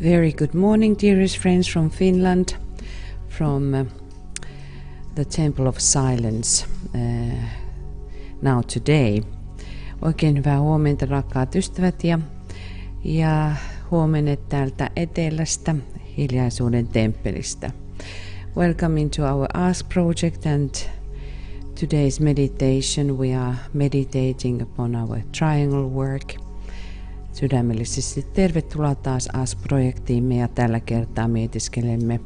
Very good morning, dearest friends from Finland, from the Temple of Silence now today. Oikein hyvää huomenta, rakkaat ystävät, ja huomenet täältä etelästä, hiljaisuuden temppelistä. Welcome into our Ask project, and today's meditation we are meditating upon our triangle work. Sydämellisesti tervetuloa taas Ask-projektiimme, ja tällä kertaa mietiskelemme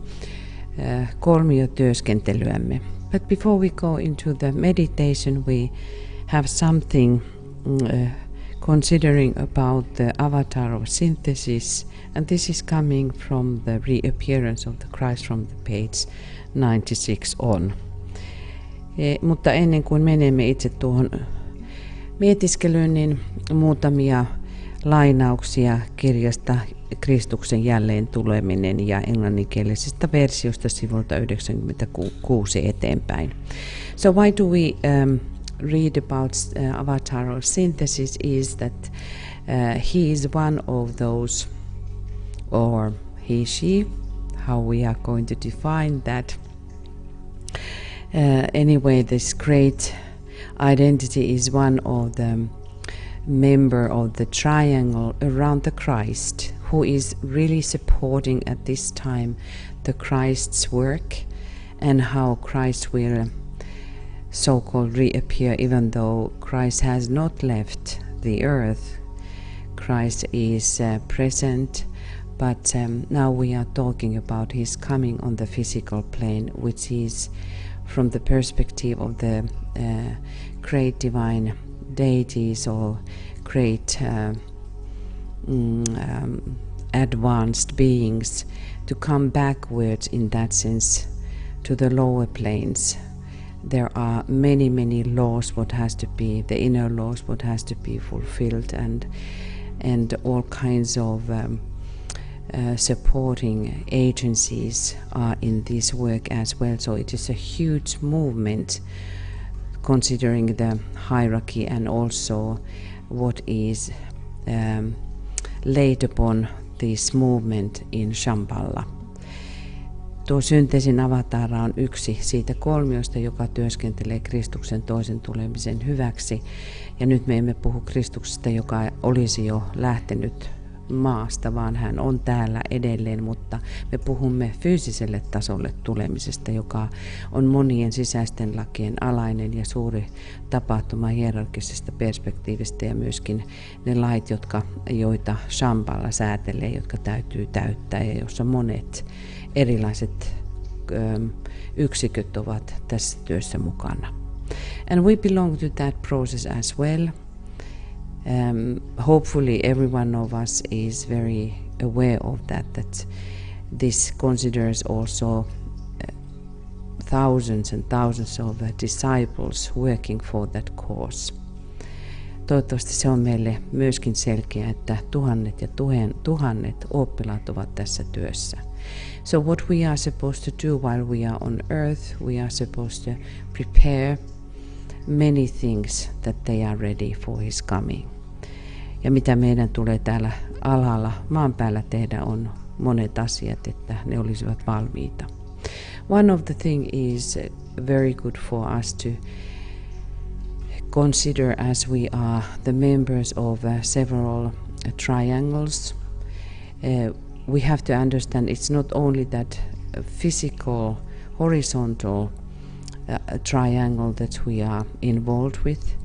kolmiotyöskentelyämme. But before we go into the meditation, we have something considering about the avatar of synthesis, and this is coming from the reappearance of the Christ from the page 96 on. Mutta ennen kuin menemme itse tuohon mietiskelyyn, niin muutamia lainauksia kirjasta Kristuksen jälleen tuleminen ja englanninkielisestä versiosta sivulta 96 eteenpäin. So why do we read about avatar of synthesis is that he is one of those, or he, she, how we are going to define that. Anyway, this great identity is one of the member of the triangle around the Christ, who is really supporting at this time the Christ's work, and how Christ will so-called reappear. Even though Christ has not left the earth, Christ is present, but now we are talking about his coming on the physical plane, which is from the perspective of the great divine deities or great advanced beings, to come backwards in that sense to the lower planes. There are many laws what has to be, the inner laws what has to be fulfilled, and all kinds of supporting agencies are in this work as well. So it is a huge movement, considering the hierarchy and also what is laid upon this movement in Shambhala. Tuo synteesin avatara on yksi siitä kolmiosta, joka työskentelee Kristuksen toisen tulemisen hyväksi. Ja nyt me emme puhu Kristuksesta, joka olisi jo lähtenyt maasta, vaan hän on täällä edelleen, mutta me puhumme fyysiselle tasolle tulemisesta, joka on monien sisäisten lakien alainen ja suuri tapahtuma hierarkisesta perspektiivistä, ja myöskin ne lait, joita Shambhala säätelee, jotka täytyy täyttää, ja jossa monet erilaiset yksiköt ovat tässä työssä mukana. And we belong to that process as well. Hopefully every one of us is very aware of that this considers also thousands and thousands of disciples working for that cause. Toivottavasti se on meille myöskin selkeä, että tuhannet ja tuhannet oppilaat ovat tässä työssä. So what we are supposed to do while we are on earth, we are supposed to prepare many things that they are ready for his coming. Ja mitä meidän tulee täällä alhaalla maan päällä tehdä, on monet asiat, että ne olisivat valmiita. One of the thing is very good for us to consider as we are the members of several triangles. We have to understand it's not only that physical horizontal triangle that we are involved with.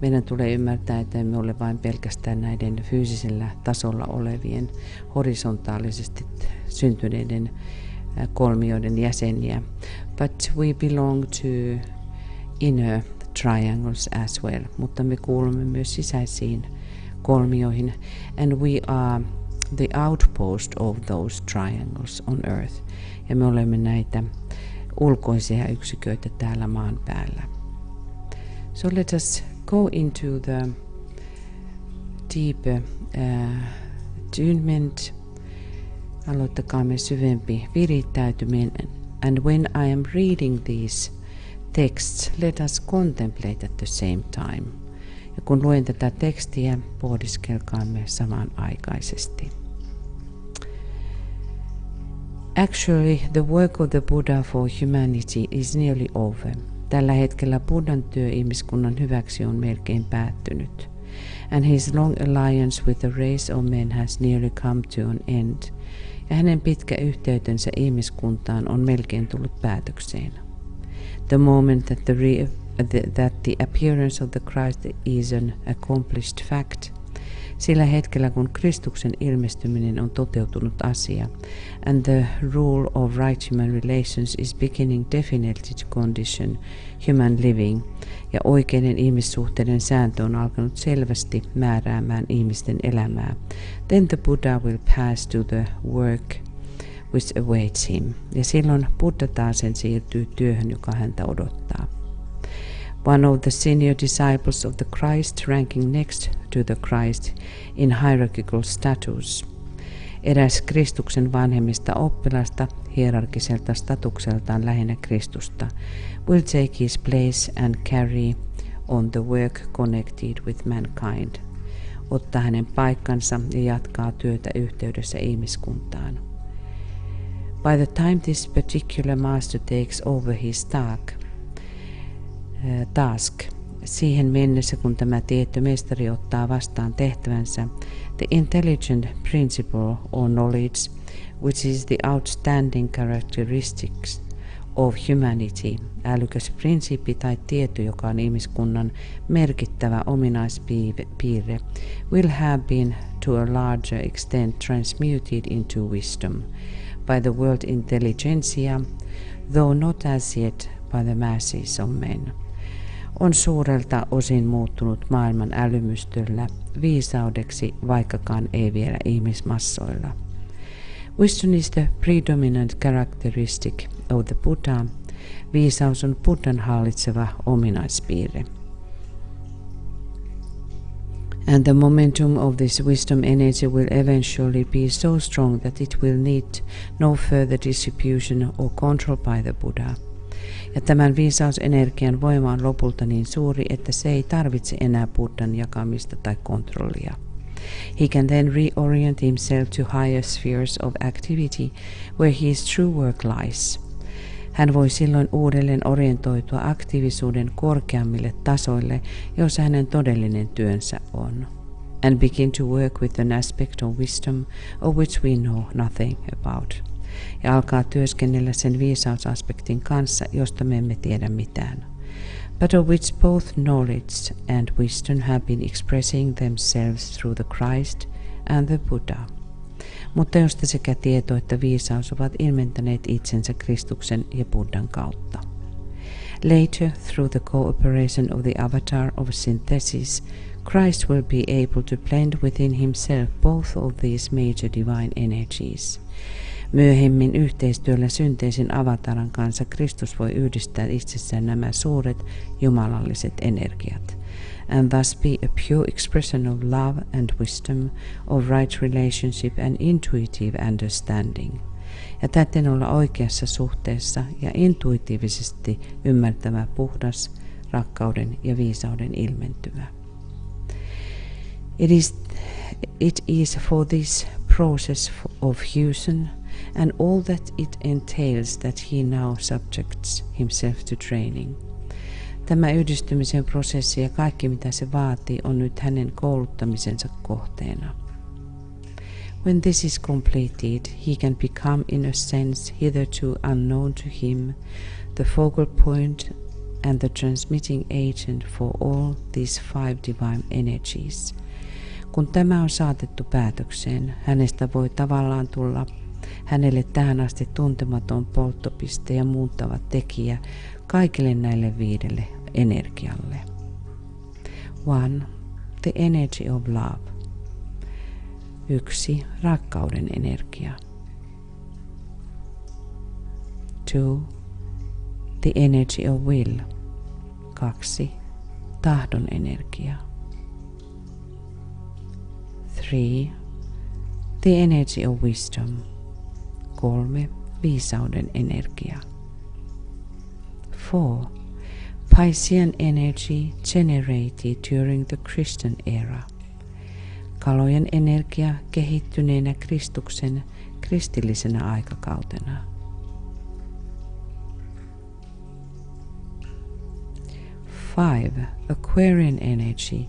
Meidän tulee ymmärtää, että emme ole vain pelkästään näiden fyysisellä tasolla olevien horisontaalisesti syntyneiden kolmioiden jäseniä, but we belong to inner triangles as well. Mutta me kuulumme myös sisäisiin kolmioihin, and we are the outpost of those triangles on earth. Ja me olemme näitä ulkoisia yksiköitä täällä maan päällä. So let us go into the deeper attunement. Aloittakaamme syvempi virittäytyminen. And when I am reading these texts, let us contemplate at the same time. Ja kun luen tätä tekstiä, pohdiskelkaamme samanaikaisesti. Actually, the work of the Buddha for humanity is nearly over. Tällä hetkellä Buddhan työ ihmiskunnan hyväksi on melkein päättynyt. And his long alliance with the race of men has nearly come to an end. Ja hänen pitkä yhteytensä ihmiskuntaan on melkein tullut päätökseen. The moment that the appearance of the Christ is an accomplished fact, sillä hetkellä kun Kristuksen ilmestyminen on toteutunut asia, and the rule of right human relations is beginning definitely to condition human living, ja oikeiden ihmissuhteiden sääntö on alkanut selvästi määräämään ihmisten elämää, then the Buddha will pass to the work which awaits him. Ja silloin Buddha taasen siirtyy työhön, joka häntä odottaa. One of the senior disciples of the Christ, ranking next to the Christ in hierarchical status. Eräs Kristuksen vanhemmista oppilasta hierarkiselta statukseltaan lähinnä Kristusta will take his place and carry on the work connected with mankind. Ottaa hänen paikkansa ja jatkaa työtä yhteydessä ihmiskuntaan. By the time this particular master takes over his task, siihen mennessä kun tämä tietty mestari ottaa vastaan tehtävänsä, the intelligent principle or knowledge, which is the outstanding characteristics of humanity, älykäs prinsiippi tai tieto, joka on ihmiskunnan merkittävä ominaispiirre, will have been to a larger extent transmuted into wisdom by the world intelligentsia, though not as yet by the masses of men. On suurelta osin muuttunut maailman älymystöllä viisaudeksi, vaikkakaan ei vielä ihmismassoilla. Wisdom is the predominant characteristic of the Buddha. Viisaus on Buddhan hallitseva ominaispiirre. And the momentum of this wisdom energy will eventually be so strong that it will need no further distribution or control by the Buddha. Ja tämän viisausenergian voima on lopulta niin suuri, että se ei tarvitse enää Buddhan jakamista tai kontrollia. He can then reorient himself to higher spheres of activity where his true work lies. Hän voi silloin uudelleen orientoitua aktiivisuuden korkeammille tasoille, joissa hänen todellinen työnsä on. And begin to work with an aspect of wisdom of which we know nothing about. Ja alkaa työskennellä sen viisausaspektin kanssa, josta me emme tiedä mitään. But of which both knowledge and wisdom have been expressing themselves through the Christ and the Buddha. Mutta josta sekä tieto että viisaus ovat ilmentäneet itsensä Kristuksen ja Buddhan kautta. Later, through the cooperation of the avatar of synthesis, Christ will be able to blend within himself both of these major divine energies. Myöhemmin yhteistyöllä synteesin avataran kanssa Kristus voi yhdistää itsessään nämä suuret jumalalliset energiat, and thus be a pure expression of love and wisdom, of right relationship and intuitive understanding, ja täten olla oikeassa suhteessa ja intuitiivisesti ymmärtävä puhdas, rakkauden ja viisauden ilmentymä. It is for this process of fusion and all that it entails that he now subjects himself to training. Tämä yhdistymisen prosessi ja kaikki mitä se vaatii on nyt hänen kouluttamisensa kohteena. When this is completed, he can become in a sense hitherto unknown to him, the focal point and the transmitting agent for all these 5 divine energies. Kun tämä on saatettu päätökseen, hänestä voi tavallaan tulla hänelle tähän asti tuntematon polttopiste ja muuttava tekijä kaikille näille 5 energialle. 1. The energy of love. 1. Rakkauden energia. 2. The energy of will. 2. Tahdon energia. 3. The energy of wisdom. 3. Viisauden energia. 4. Piscean energy generated during the Christian era. Kalojen energia kehittyneenä Kristuksen kristillisenä aikakautena. Five, Aquarian energy,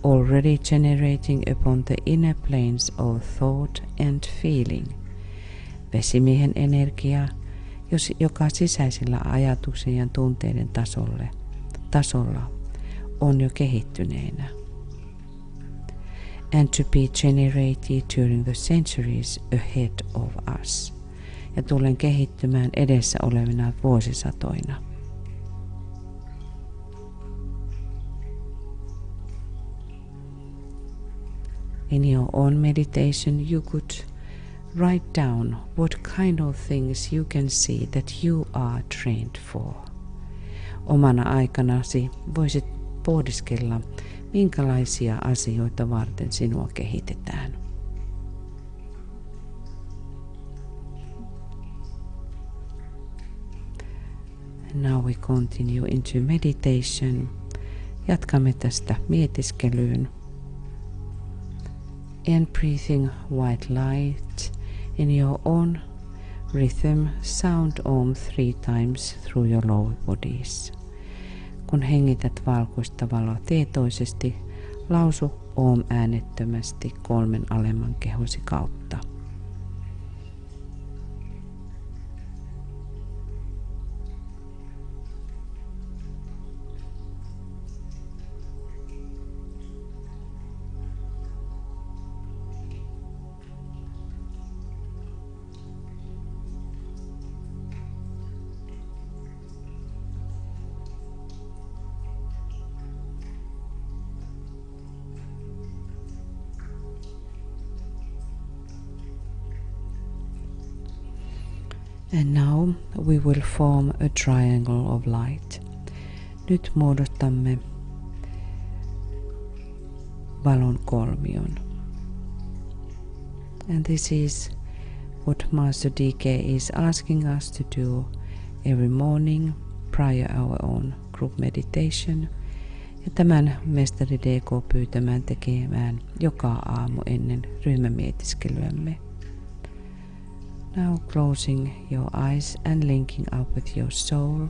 already generating upon the inner planes of thought and feeling. Vesimiehen energia, joka sisäisillä ajatuksen ja tunteiden tasolla on jo kehittyneenä. And to be generated during the centuries ahead of us. Ja tulen kehittymään edessä olevina vuosisatoina. In your own meditation you could write down what kind of things you can see that you are trained for. Omana aikanasi voisit pohdiskella, minkälaisia asioita varten sinua kehitetään. Now we continue into meditation. Jatkamme tästä mietiskelyyn. And breathing white light in your own rhythm, sound Om 3 times through your lower bodies. Kun hengität valkoista valoa tietoisesti, lausu Om äänettömästi 3 alemman kehosi kautta. And now we will form a triangle of light. Nyt muodostamme valon kolmion. And this is what Master DK is asking us to do every morning prior our own group meditation. Ja tämän mestari DK pyytämään tekemään joka aamu ennen ryhmämietiskelyämme. Now closing your eyes and linking up with your soul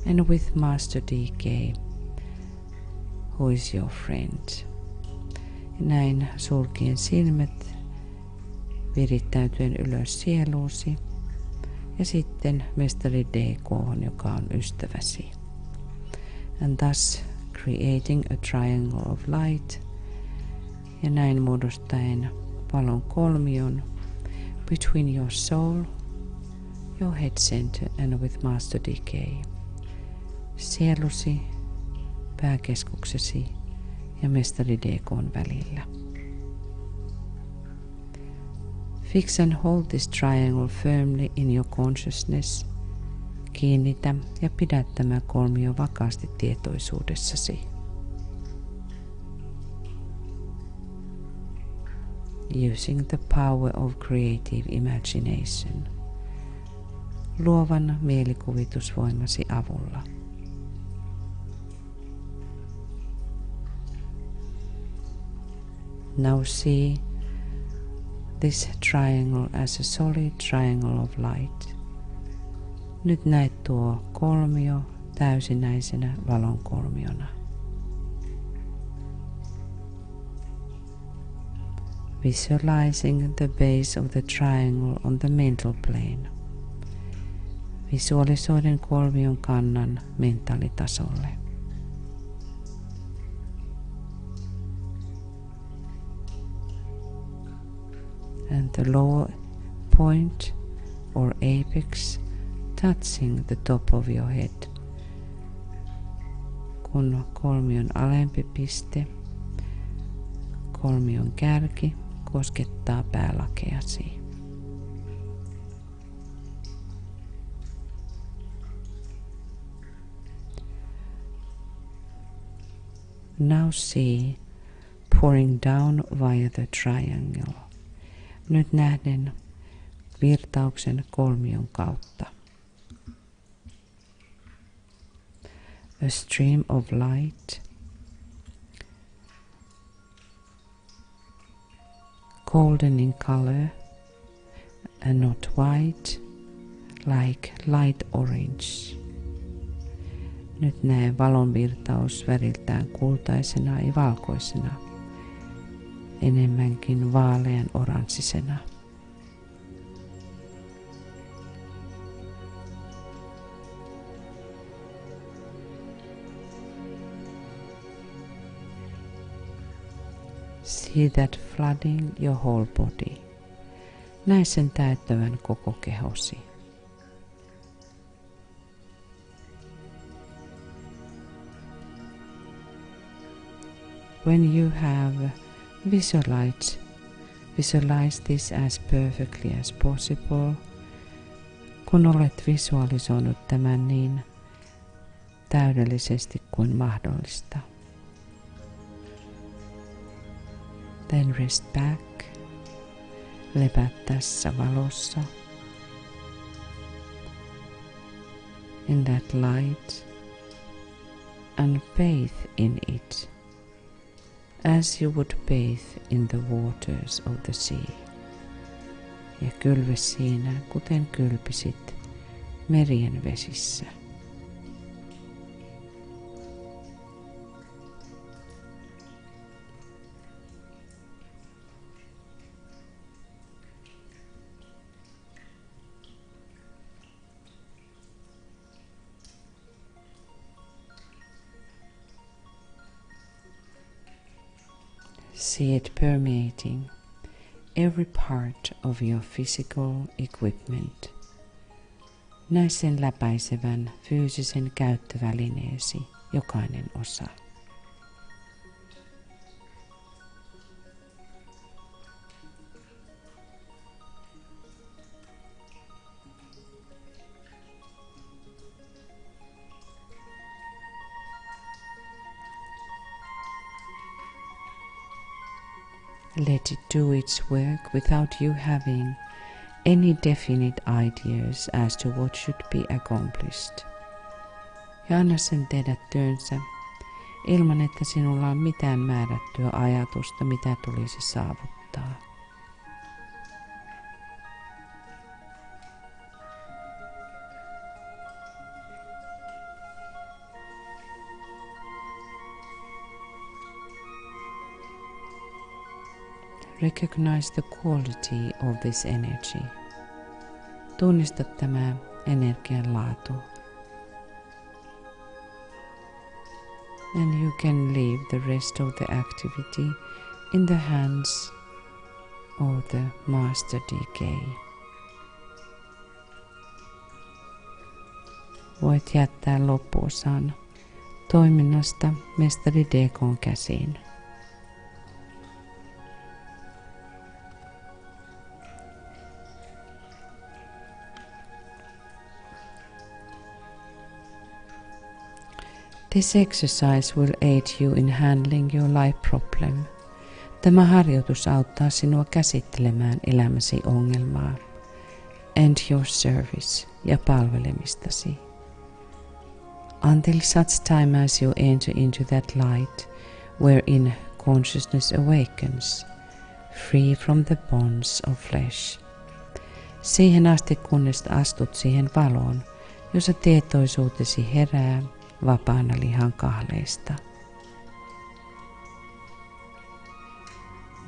and with Master DK, who is your friend. Näin sulkien silmät, virittäytyen ylös sieluusi ja sitten mestari DK, joka on ystäväsi. And thus creating a triangle of light ja näin muodostaen valon kolmion between your soul, your head center and with Master DK. Sielusi, pääkeskuksesi ja mestari DK:n välillä. Fix and hold this triangle firmly in your consciousness. Kiinnitä ja pidä tämä kolmio vakaasti tietoisuudessasi. Using the power of creative imagination. Luovan mielikuvitusvoimasi avulla. Now see this triangle as a solid triangle of light. Nyt näet tuo kolmio täysinäisenä valon kolmiona. Visualizing the base of the triangle on the mental plane. Visualisoiden kolmion kannan mentaalitasolle. And the lower point or apex touching the top of your head. Kun kolmion alempi piste, kolmion kärki koskettaa päälakeasi. Now see pouring down via the triangle. Nyt nähden virtauksen kolmion kautta. A stream of light, golden in color, and not white, like light orange. Nyt näe valonvirtaus väriltään kultaisena ja valkoisena, enemmänkin vaalean oranssisena. See that flooding your whole body. Näe sen täyttävän koko kehosi. When you have visualized this as perfectly as possible, kun olet visualisoinut tämän niin täydellisesti kuin mahdollista. Then rest back, lepää tässä valossa, in that light, and bathe in it, as you would bathe in the waters of the sea. Ja kylve siinä, kuten kylpisit merien vesissä. See it permeating every part of your physical equipment. Näe sen läpäisevän fyysisen käyttövälineesi jokainen osa. Let it do its work without you having any definite ideas as to what should be accomplished. Ja anna sen tehdä työnsä ilman, että sinulla on mitään määrättyä ajatusta, mitä tulisi saavuttaa. Recognize the quality of this energy. Tunnista tämä energian laatu. And you can leave the rest of the activity in the hands of the Master DK. Voit jättää loppuosan toiminnasta mestari DK:n käsiin. This exercise will aid you in handling your life problem. Tämä harjoitus auttaa sinua käsittelemään elämäsi ongelmaa and your service ja palvelemistasi. Until such time as you enter into that light wherein consciousness awakens, free from the bonds of flesh. Siihen asti kunnes astut siihen valoon, jossa tietoisuutesi herää vapaana lihan kahleista.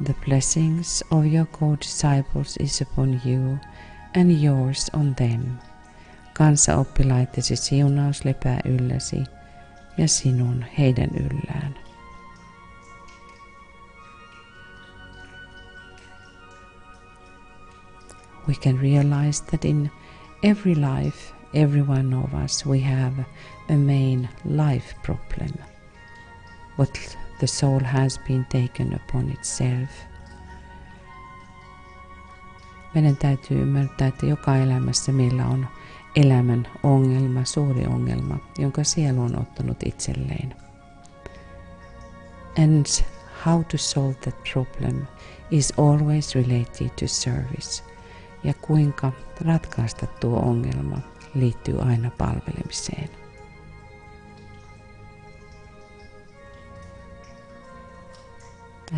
The blessings of your co-disciples is upon you and yours on them. Kanssaoppilaittesi siunaus lepää ylläsi ja sinun heidän yllään. We can realize that in every life, every one of us, we have a main life problem. What the soul has been taken upon itself. Meidän täytyy ymmärtää, että joka elämässä meillä on elämän ongelma, suuri ongelma, jonka sielu on ottanut itselleen. And how to solve that problem is always related to service. Ja kuinka ratkaista tuo ongelma liittyy aina palvelemiseen.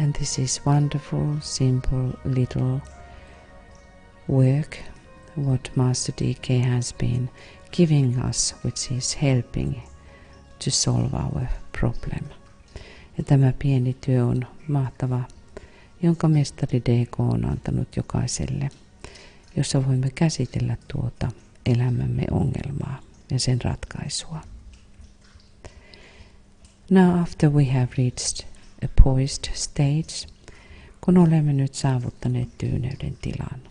And this is wonderful, simple, little work what Master DK has been giving us, which is helping to solve our problem. Ja tämä pieni työ on mahtava, jonka mestari DK on antanut jokaiselle, jossa voimme käsitellä tuota elämämme ongelmaa ja sen ratkaisua. Now after we have reached a poised stage, kun olemme nyt saavuttaneet tyyneyden tilan,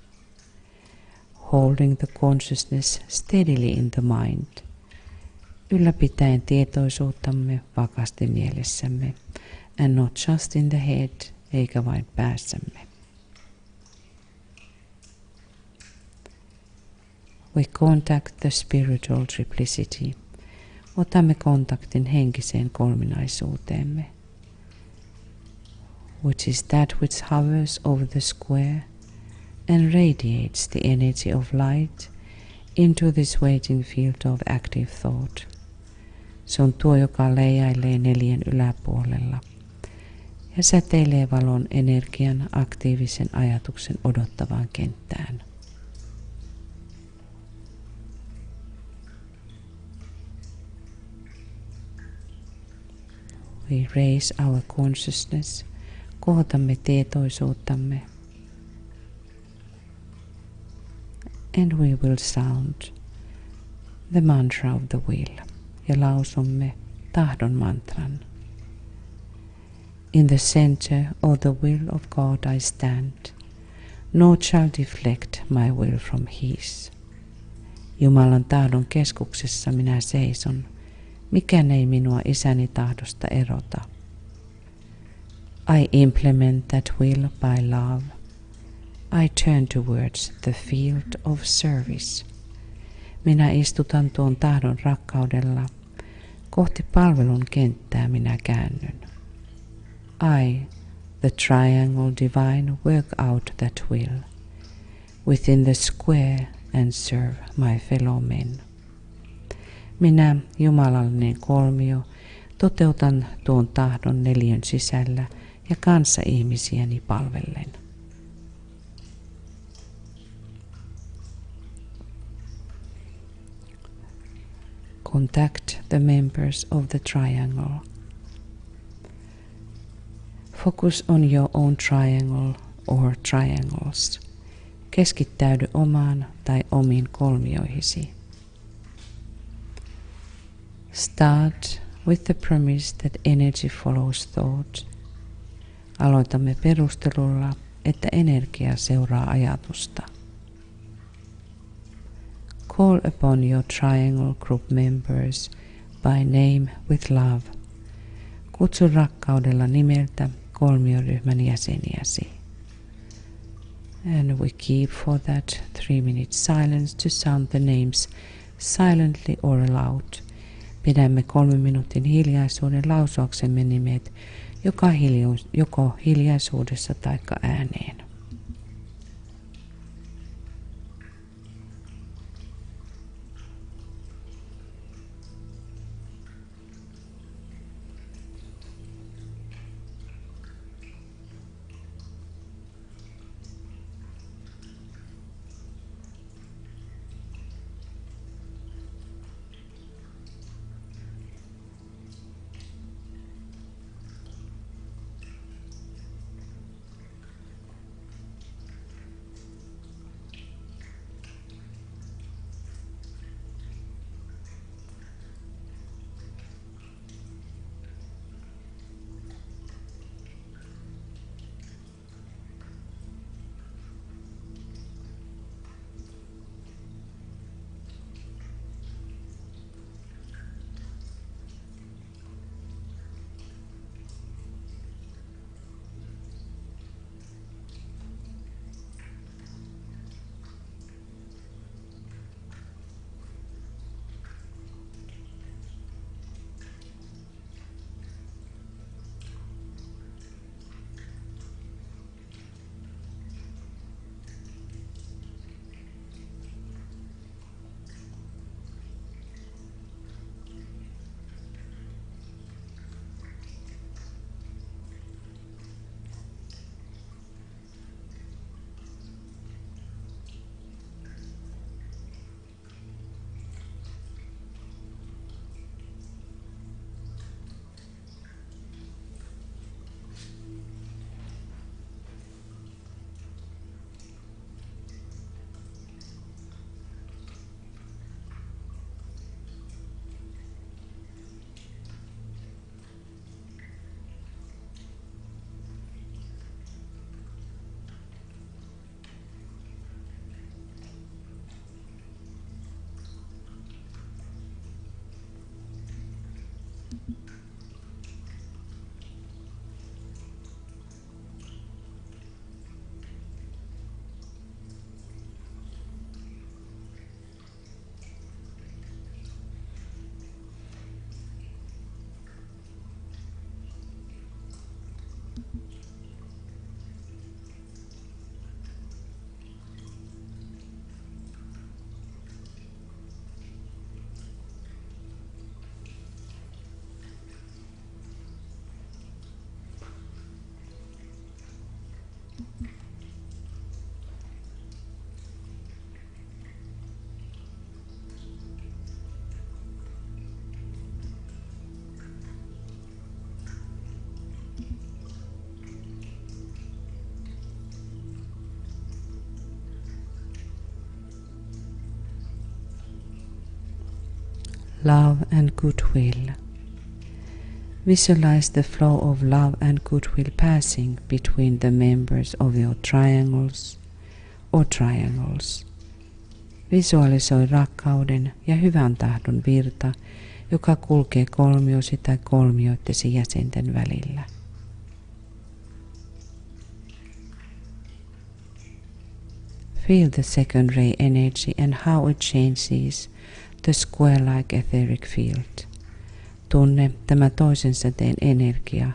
holding the consciousness steadily in the mind, ylläpitäen tietoisuuttamme vakaasti mielessämme, and not just in the head, eikä vain päässämme. We contact the spiritual triplicity. Otamme kontaktin henkiseen kolminaisuuteemme, which is that which hovers over the square and radiates the energy of light into this waiting field of active thought. Se on tuo, joka leijailee neljän yläpuolella ja säteilee valon energian aktiivisen ajatuksen odottavaan kenttään. We raise our consciousness, kohotamme tietoisuuttamme, and we will sound the mantra of the will, ja lausumme tahdon mantran. In the center of the will of God I stand, nor shall deflect my will from his. Jumalan tahdon keskuksessa minä seison, mikään ei minua isäni tahdosta erota. I implement that will by love. I turn towards the field of service. Minä istutan tuon tahdon rakkaudella. Kohti palvelun kenttää minä käännyn. I, the triangle divine, work out that will within the square and serve my fellow men. Minä, jumalallinen kolmio, toteutan tuon tahdon neliön sisällä ja kanssa ihmisiäni palvellen. Contact the members of the triangle. Focus on your own triangle or triangles. Keskittäydy omaan tai omiin kolmioihisi. Start with the premise that energy follows thought. Aloitamme perustelulla, että energia seuraa ajatusta. Call upon your triangle group members by name with love. Kutsu rakkaudella nimeltä kolmioryhmän jäseniäsi. And we keep for that 3-minute silence to sound the names silently or aloud. Pidämme 3 minuutin hiljaisuuden lausuaksemme nimet joko hiljaisuudessa tai ääneen. love and goodwill. Visualize the flow of love and goodwill passing between the members of your triangles or triangles. Visualisoi rakkauden ja hyvän tahdon virta, joka kulkee kolmiosi tai kolmioittesi jäsenten välillä. Feel the second ray energy and how it changes the square-like etheric field. Tunne tämä toisen säteen energia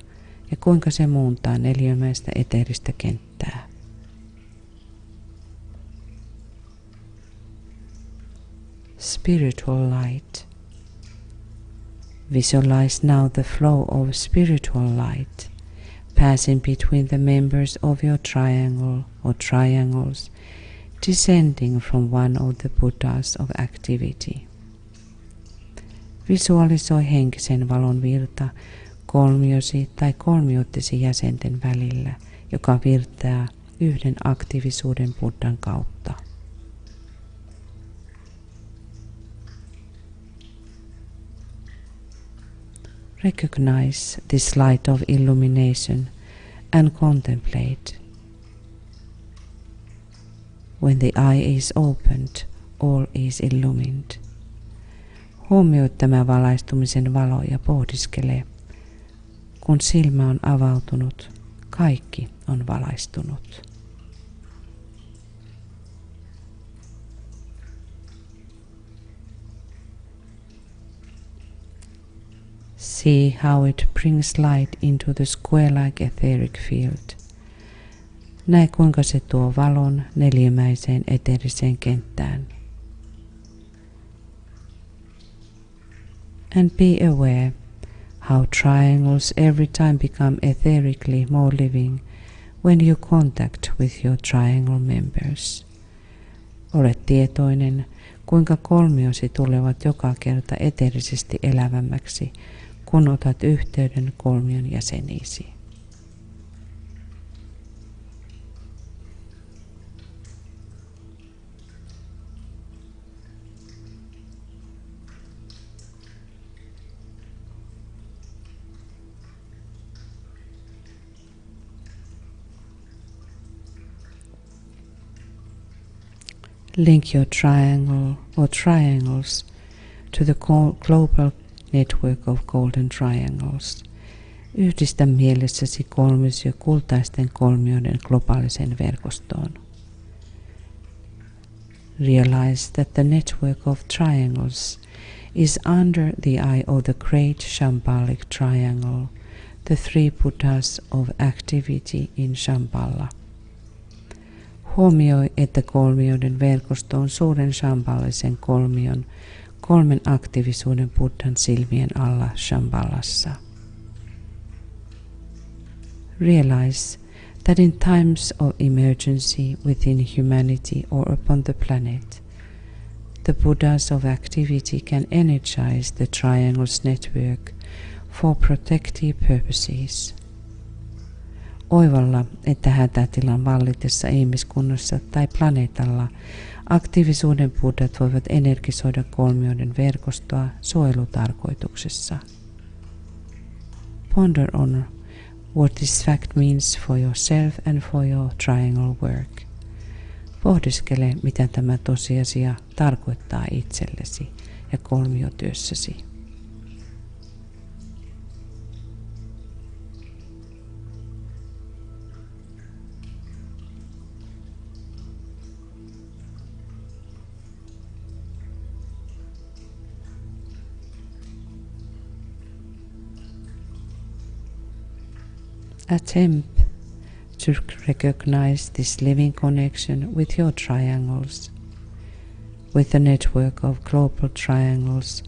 ja kuinka se muuntaa neliömäistä eteeristä kenttää. Spiritual light. Visualize now the flow of spiritual light passing between the members of your triangle or triangles, descending from one of the Buddhas of activity. Visualisoi henkisen valon virta kolmiosi tai kolmioittesi jäsenten välillä, joka virtaa yhden aktiivisuuden Buddhan kautta. Recognize this light of illumination and contemplate. When the eye is opened, all is illumined. Huomioi tämä valaistumisen valo ja pohdiskele. Kun silmä on avautunut, kaikki on valaistunut. See how it brings light into the square-like etheric field. Näe kuinka se tuo valon neliömäiseen eteeriseen kenttään. And be aware how triangles every time become etherically more living when you contact with your triangle members. Ole tietoinen, kuinka kolmiosi tulevat joka kerta eteerisesti elävämmäksi, kun otat yhteyden kolmion jäseniisi. Link your triangle or triangles to the global network of golden triangles. Yhdistä mielessäsi kolmis ja kultaisten kolmioiden globaalisen verkostoon. Realize that the network of triangles is under the eye of the great Shambhalic triangle, the three Buddhas of activity in Shambhala. Huomioi, että kolmioiden verkosto on suuren shambhalisen kolmion, kolmen aktiivisuuden Buddhan silmien alla Shambhalassa. Realize that in times of emergency within humanity or upon the planet, the Buddhas of activity can energize the triangle's network for protective purposes. Oivalla, että hätätilan vallitessa ihmiskunnassa tai planeetalla aktiivisuuden buddhat voivat energisoida kolmioiden verkostoa suojelutarkoituksessa. Ponder on what this fact means for yourself and for your triangle work. Pohdiskele, mitä tämä tosiasia tarkoittaa itsellesi ja kolmiotyössäsi. Attempt to recognize this living connection with your triangles, with the network of global triangles,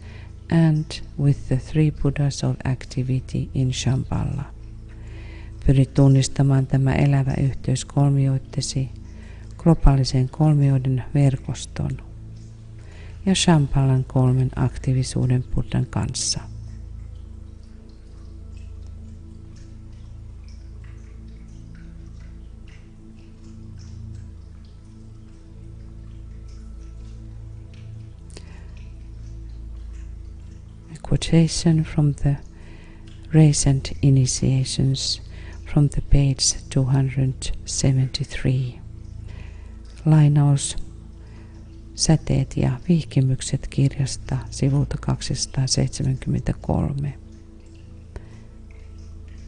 and with the three Buddhas of activity in Shambhala. Pyri tunnistamaan tämä elävä yhteys kolmioittesi, globaalisen kolmioiden verkoston ja Shambhalan kolmen aktiivisuuden Buddhan kanssa. quotation from the recent initiations from the page 273. Lainaus Säteet ja vihkimykset kirjasta sivulta 273.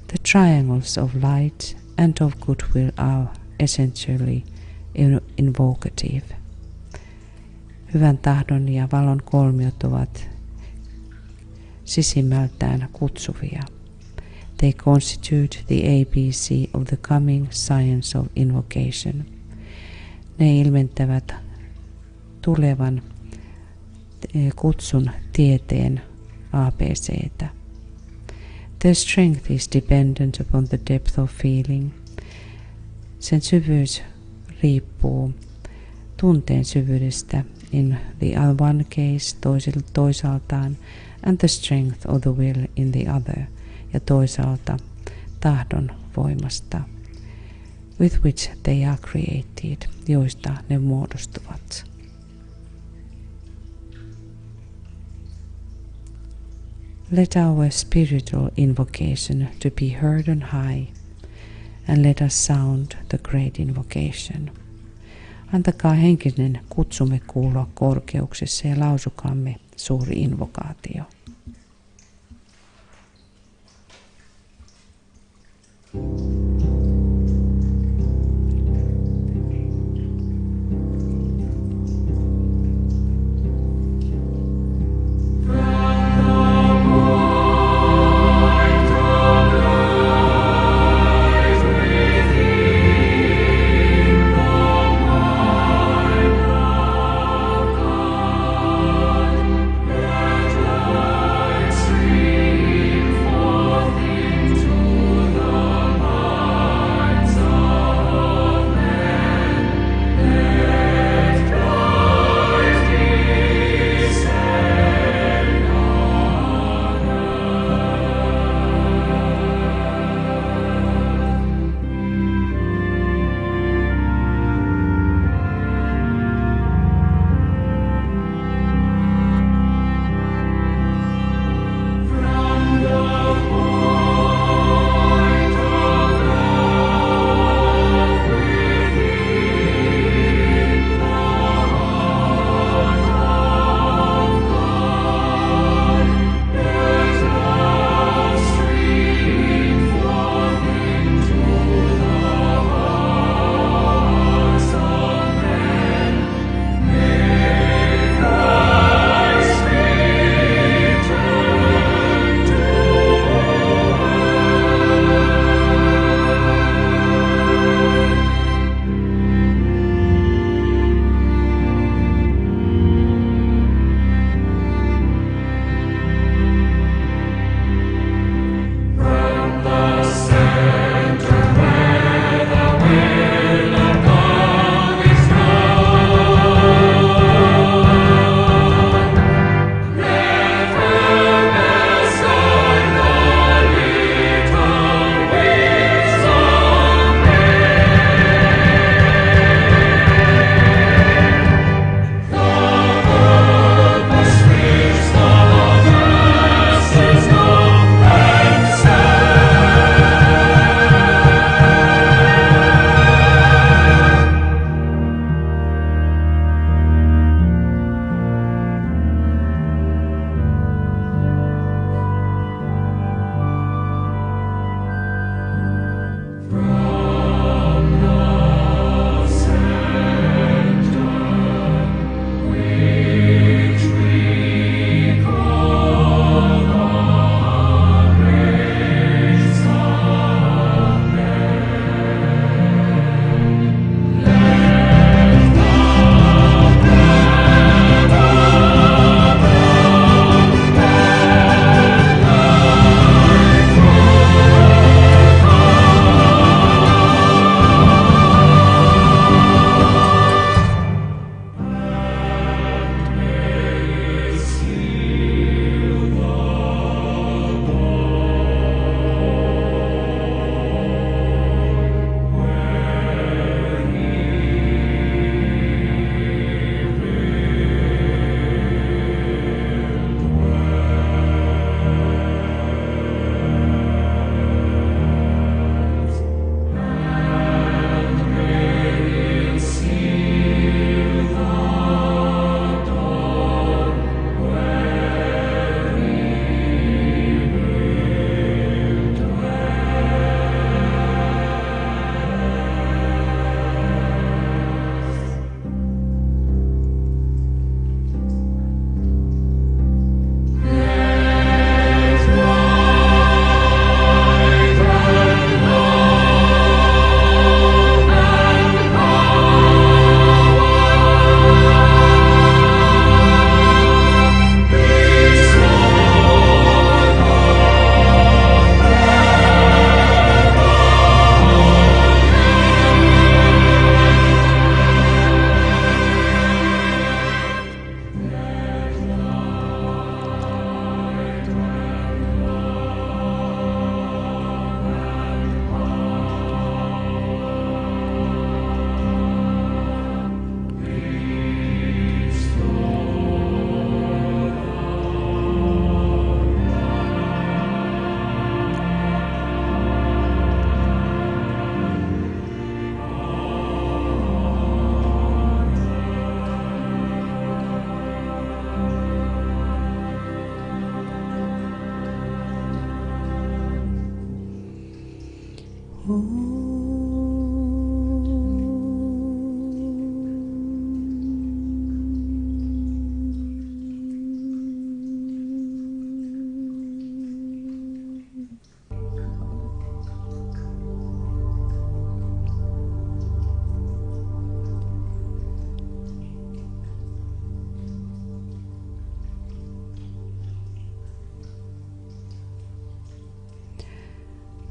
The triangles of light and of goodwill are essentially invocative. Hyvän tahdon ja valon kolmiot ovat sisimmältään kutsuvia. They constitute the ABC of the coming science of invocation. Ne ilmentävät tulevan kutsun tieteen ABC:tä. Their strength is dependent upon the depth of feeling. Sen syvyys riippuu tunteen syvyydestä in the one case toisaaltaan and the strength of the will in the other ja toisaalta tahdon voimasta with which they are created, joista ne muodostuvat. Let our spiritual invocation to be heard on high, and let us sound the great invocation. Antakaa henkinen kutsumme kuulua korkeuksissa ja lausukaamme suuri invokaatio.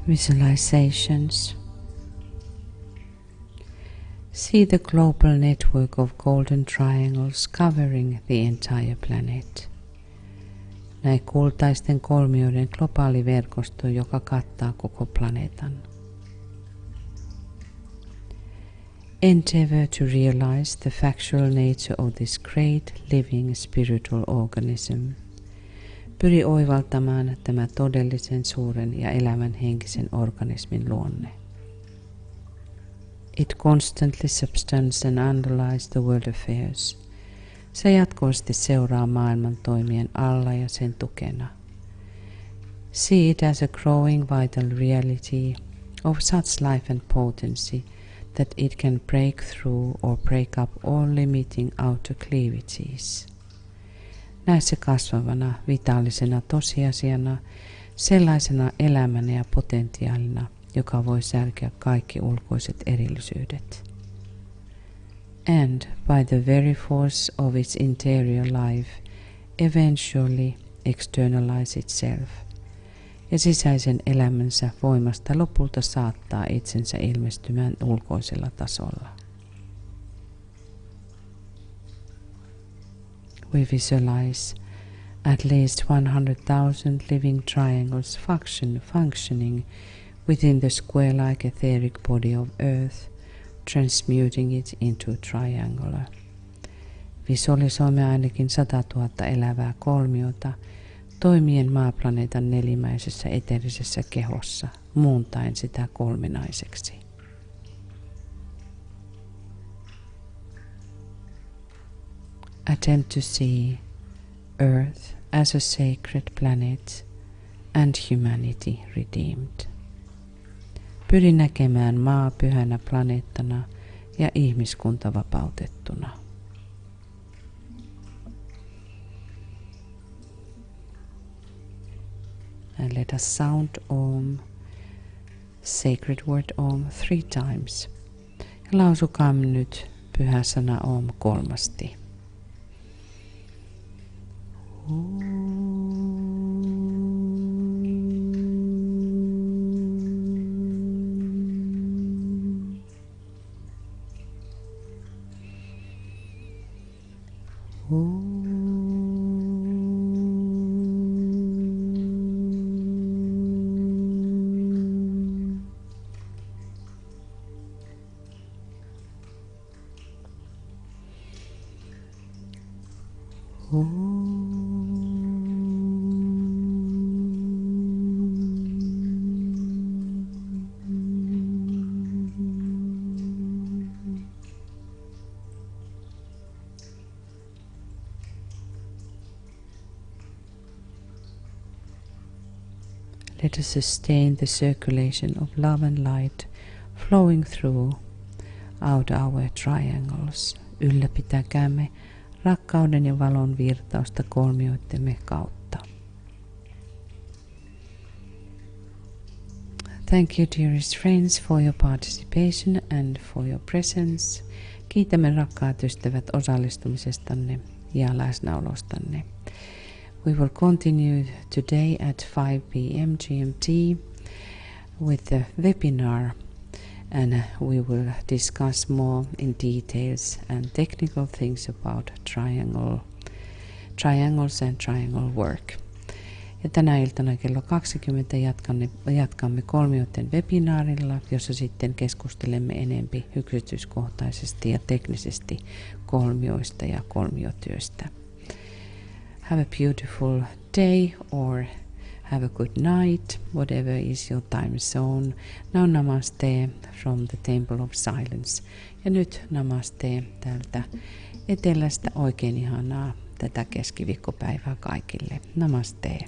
Visualizations. See the global network of golden triangles covering the entire planet. Näe kultaisten kolmioiden globaali verkosto, joka kattaa koko planeetan. Endeavor to realize the factual nature of this great living spiritual organism. Pyri oivaltamaan tämä todellisen suuren ja elävän henkisen organismin luonne. It constantly substance and analyze the world affairs. Se jatkuvasti seuraa maailman toimien alla ja sen tukena. See it as a growing vital reality of such life and potency that it can break through or break up all limiting outer cleavages. Näe se kasvavana, vitaalisena tosiasiana, sellaisena elämänä ja potentiaalina, joka voi särkeä kaikki ulkoiset erillisyydet. And by the very force of its interior life, eventually externalize itself, ja sisäisen elämänsä voimasta lopulta saattaa itsensä ilmestymään ulkoisella tasolla. We visualize at least 100,000 living triangles functioning within the square-like etheric body of Earth, transmuting it into a triangle. Visualisoimme ainakin 100 000 elävää kolmiota toimien maaplaneetan nelimäisessä eteerisessä kehossa, muuntaen sitä kolminaiseksi. Attempt to see Earth as a sacred planet and humanity redeemed. Pyri näkemään maa pyhänä planeettana ja ihmiskunta vapautettuna. And let us sound Om, sacred word Om 3 times. Ja lausukaamme nyt pyhä sana Om 3. Let us sustain the circulation of love and light flowing through out our triangles. Ylläpitäkäämme rakkauden ja valon virtausta kolmioittemme kautta. Thank you, dearest friends, for your participation and for your presence. Kiitämme rakkaat ystävät osallistumisestanne ja läsnäolostanne. We will continue today at 5 p.m. GMT with the webinar, and we will discuss more in details and technical things about triangles and triangle work. Ja tänä iltana kello 20 jatkamme kolmioiden webinaarilla, jossa sitten keskustelemme enempi yksityiskohtaisesti ja teknisesti kolmioista ja kolmiotyöstä. Have a beautiful day or have a good night, whatever is your time zone. Now namaste from the Temple of Silence. Ja nyt namaste täältä etelästä. Oikein ihanaa tätä keskiviikkopäivää kaikille. Namaste.